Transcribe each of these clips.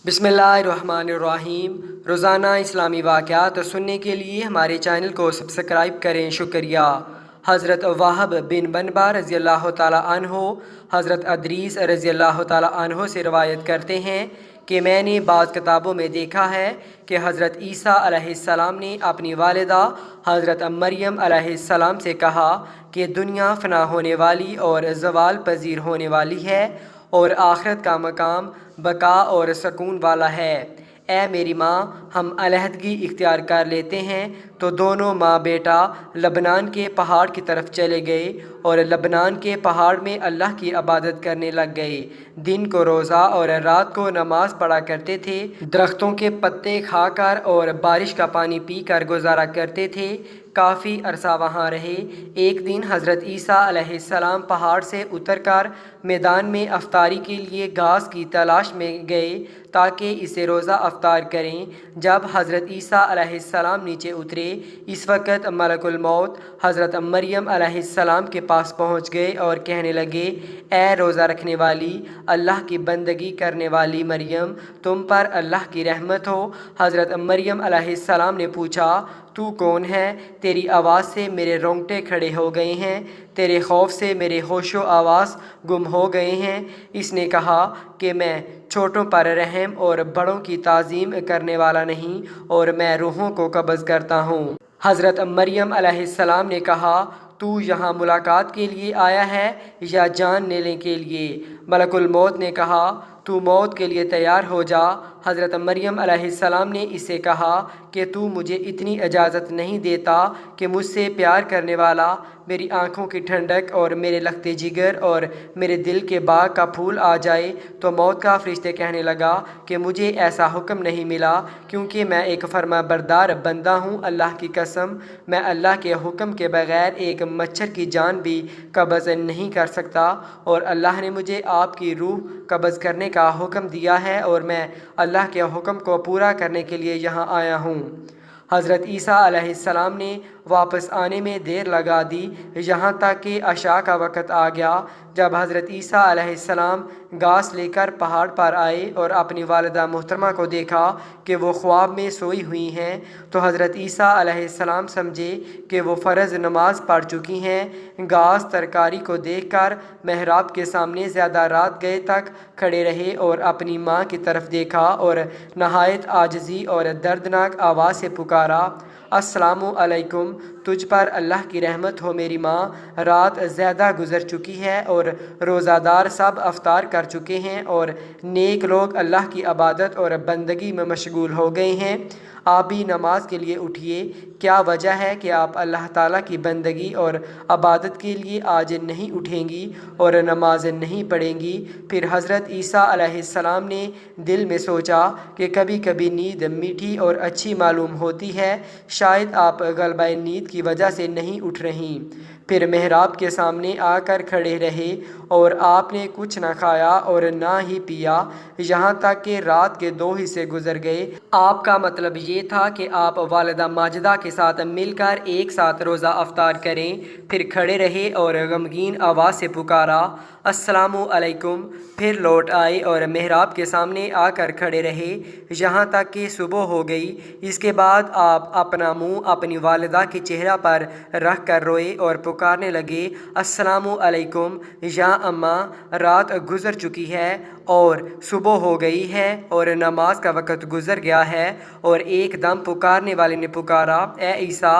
बिस्मिल्लाहिर्रहमानिर्रहीम। रोज़ाना इस्लामी वाक़यात सुनने के लिए हमारे चैनल को सब्सक्राइब करें, शुक्रिया। हज़रत वहब बिन बनबा रज़ी अल्लाह ताला अन्हो हज़रत अदरीस रज़ी अल्लाह ताला अन्हो से रवायत करते हैं कि मैंने बाज़ किताबों में देखा है कि हज़रत ईसा अलैहिस्सलाम ने अपनी वालिदा हज़रत मरियम अलैहिस्सलाम से कहा कि दुनिया फ़ना होने वाली और ज़वाल पज़ीर होने वाली है और आखिरत का मकाम बका और सकून वाला है। ए मेरी माँ, हम अलहदगी इख्तियार कर लेते हैं। तो दोनों माँ बेटा लबनान के पहाड़ की तरफ चले गए और लबनान के पहाड़ में अल्लाह की इबादत करने लग गए। दिन को रोज़ा और रात को नमाज पढ़ा करते थे। दरख्तों के पत्ते खाकर और बारिश का पानी पी कर गुजारा करते थे। काफ़ी अरसा वहाँ रहे। एक दिन हज़रत ईसा अलैहिस्सलाम पहाड़ से उतरकर मैदान में अफ्तारी के लिए घास की तलाश में गए ताकि इसे रोज़ा अफ्तार करें। जब हज़रत ईसा अलैहिस्सलाम नीचे उतरे, इस वक्त मलकुल मौत हज़रत मरियम अलैहिस्सलाम के पास पहुँच गए और कहने लगे, ए रोज़ा रखने वाली, अल्लाह की बंदगी करने वाली मरियम, तुम पर अल्लाह की रहमत हो। हज़रत मरियम अलैहिस्सलाम ने पूछा, तू कौन है? तेरी आवाज़ से मेरे रोंगटे खड़े हो गए हैं, तेरे खौफ से मेरे होशो आवाज़ गुम हो गए हैं। इसने कहा कि मैं छोटों पर रहम और बड़ों की ताज़ीम करने वाला नहीं, और मैं रूहों को कब्ज़ करता हूँ। हज़रत मरियम अलैहिस्सलाम ने कहा, तू यहाँ मुलाकात के लिए आया है या जान लेने के लिए? मलकुल मौत ने कहा, तू मौत के लिए तैयार हो जा। हज़रत मरियम अलैहिस्सलाम ने इससे कहा कि तू मुझे इतनी इजाज़त नहीं देता कि मुझसे प्यार करने वाला मेरी आँखों की ठंडक और मेरे लखते जिगर और मेरे दिल के बाग का फूल आ जाए। तो मौत का फरिश्ते कहने लगा कि मुझे ऐसा हुक्म नहीं मिला, क्योंकि मैं एक फरमाबरदार बंदा हूँ। अल्लाह की कसम, मैं अल्लाह के हुक्म के बग़ैर एक मच्छर की जान भी कब्ज़ नहीं कर सकता, और अल्लाह ने मुझे आपकी रूह कब्ज़ करने का हुक्म दिया है और मैं अल्लाह के हुक्म को पूरा करने के लिए यहाँ आया हूँ। हज़रत ईसा अलैहिस्सलाम ने वापस आने में देर लगा दी, यहाँ तक कि अशा का वक़्त आ गया। जब हज़रत ईसा अलैहिस्सलाम घास लेकर पहाड़ पर आए और अपनी वालिदा मोहतरमा को देखा कि वो ख्वाब में सोई हुई हैं, तो हज़रत ईसा अलैहिस्सलाम समझे कि वो फ़र्ज़ नमाज पढ़ चुकी हैं। घास तरकारी को देखकर महराब के सामने ज़्यादा रात गए तक खड़े रहे और अपनी माँ की तरफ देखा और नहायत आजिज़ी और दर्दनाक आवाज़ से पुकारा, अस्सलामु अलैकुम, तुझ पर अल्लाह की रहमत हो मेरी माँ। रात ज़्यादा गुज़र चुकी है और रोज़ादार सब अफ्तार कर चुके हैं और नेक लोग अल्लाह की इबादत और बंदगी में मशगूल हो गए हैं। आप भी नमाज के लिए उठिए। क्या वजह है कि आप अल्लाह ताला की बंदगी और इबादत के लिए आज नहीं उठेंगी और नमाज नहीं पढ़ेंगी? फिर हज़रत ईसा अलैहिस्सलाम ने दिल में सोचा कि कभी कभी नींद मीठी और अच्छी मालूम होती है, शायद आप गलबा नींद की वजह से नहीं उठ रहीं। फिर महराब के सामने आकर खड़े रहे और आपने कुछ न खाया और ना ही पिया, यहाँ तक कि रात के 2 हिस्से गुजर गए। आपका मतलब ये था कि आप वालिदा माजिदा के साथ मिलकर एक साथ रोज़ा अफ्तार करें। फिर खड़े रहे और गमगीन आवाज़ से पुकारा, अस्सलामु अलैकुम। फिर लौट आए और महराब के सामने आकर खड़े रहे, यहाँ तक कि सुबह हो गई। इसके बाद आप अपना मुँह अपनी वालिदा के चेहरा पर रख कर रोए और पुकारने लगे, अस्सलामु अलैकुम या अम्मा, रात गुज़र चुकी है और सुबह हो गई है और नमाज का वक़्त गुज़र गया है। और एकदम पुकारने वाले ने पुकारा, ए ईसा,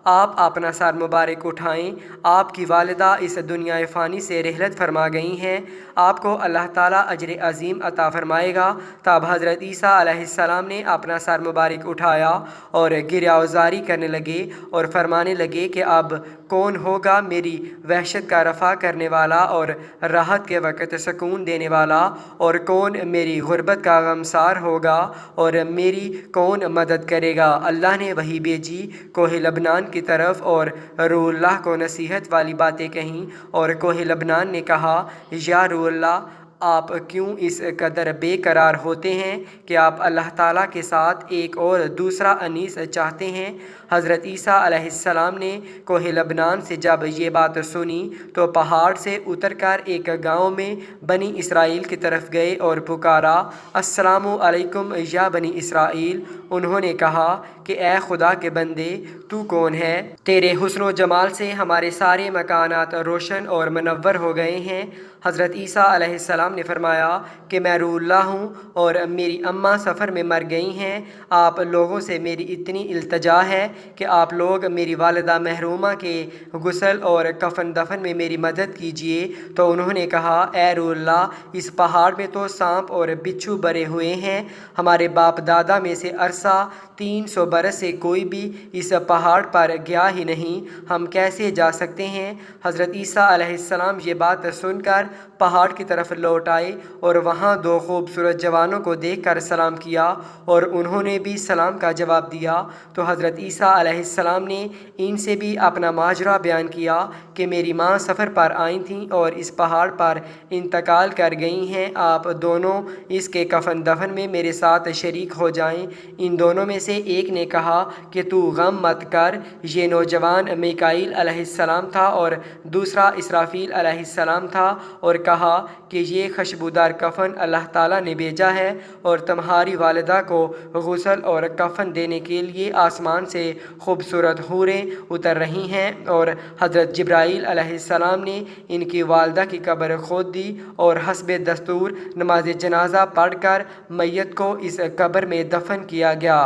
आप अपना सर मुबारक उठाएं, आपकी वालिदा इस दुनिया फ़ानी से रहलत फरमा गई हैं, आपको अल्लाह ताला अजर अज़ीम अता फ़रमाएगा। तब हज़रत ईसा अलैहिस्सलाम ने अपना सर मुबारक उठाया और गिरियाज़ारी करने लगे और फरमाने लगे कि अब कौन होगा मेरी वहशत का रफ़ा करने वाला और राहत के वक़्त सुकून देने वाला, और कौन मेरी गुर्बत का गमसार होगा और मेरी कौन मदद करेगा। अल्लाह ने वही भेजी कोहे लबनान की तरफ और रूहुल्लाह को नसीहत वाली बातें कहीं, और कोहे लबनान ने कहा, या रूहुल्लाह, آپ کیوں اس قدر بے قرار ہوتے ہیں کہ آپ اللہ تعالیٰ کے ساتھ ایک اور دوسرا انیس چاہتے ہیں؟ حضرت عیسیٰ علیہ السلام نے کوہ لبنان سے جب یہ بات سنی تو پہاڑ سے اتر کر ایک گاؤں میں بنی اسرائیل کی طرف گئے اور پکارا، السلام علیکم یا بنی اسرائیل۔ انہوں نے کہا کہ اے خدا کے بندے، تو کون ہے؟ تیرے حسن و جمال سے ہمارے سارے مکانات روشن اور منور ہو گئے ہیں۔ حضرت عیسیٰ علیہ السلام نے فرمایا کہ میں روح اللہ ہوں اور میری اماں سفر میں مر گئی ہیں۔ آپ لوگوں سے میری اتنی التجا ہے کہ آپ لوگ میری والدہ محرومہ کے غسل اور کفن دفن میں میری مدد کیجیے۔ تو انہوں نے کہا، اے روح اللہ، اس پہاڑ میں تو سانپ اور بچھو بھرے ہوئے ہیں۔ ہمارے باپ دادا میں سے عرصہ 300 برس سے کوئی بھی اس پہاڑ پر گیا ہی نہیں، ہم کیسے جا سکتے ہیں؟ حضرت عیسیٰ علیہ السلام یہ بات سن کر پہاڑ کی طرف لوٹ آئے اور وہاں دو خوبصورت جوانوں کو دیکھ کر سلام کیا اور انہوں نے بھی سلام کا جواب دیا۔ تو حضرت عیسیٰ علیہ السلام نے ان سے بھی اپنا ماجرا بیان کیا کہ میری ماں سفر پر آئی تھیں اور اس پہاڑ پر انتقال کر گئی ہیں، آپ دونوں اس کے کفن دفن میں میرے ساتھ شریک ہو جائیں۔ ان دونوں میں سے ایک نے کہا کہ تو غم مت کر، یہ نوجوان میکائیل علیہ السلام تھا اور دوسرا اسرافیل علیہ السلام تھا، اور کہا کہ یہ خوشبودار کفن اللہ تعالیٰ نے بھیجا ہے اور تمہاری والدہ کو غسل اور کفن دینے کے لیے آسمان سے خوبصورت حوریں اتر رہی ہیں۔ اور حضرت جبرائیل علیہ السلام نے ان کی والدہ کی قبر کھود دی اور حسب دستور نماز جنازہ پڑھ کر میت کو اس قبر میں دفن کیا گیا۔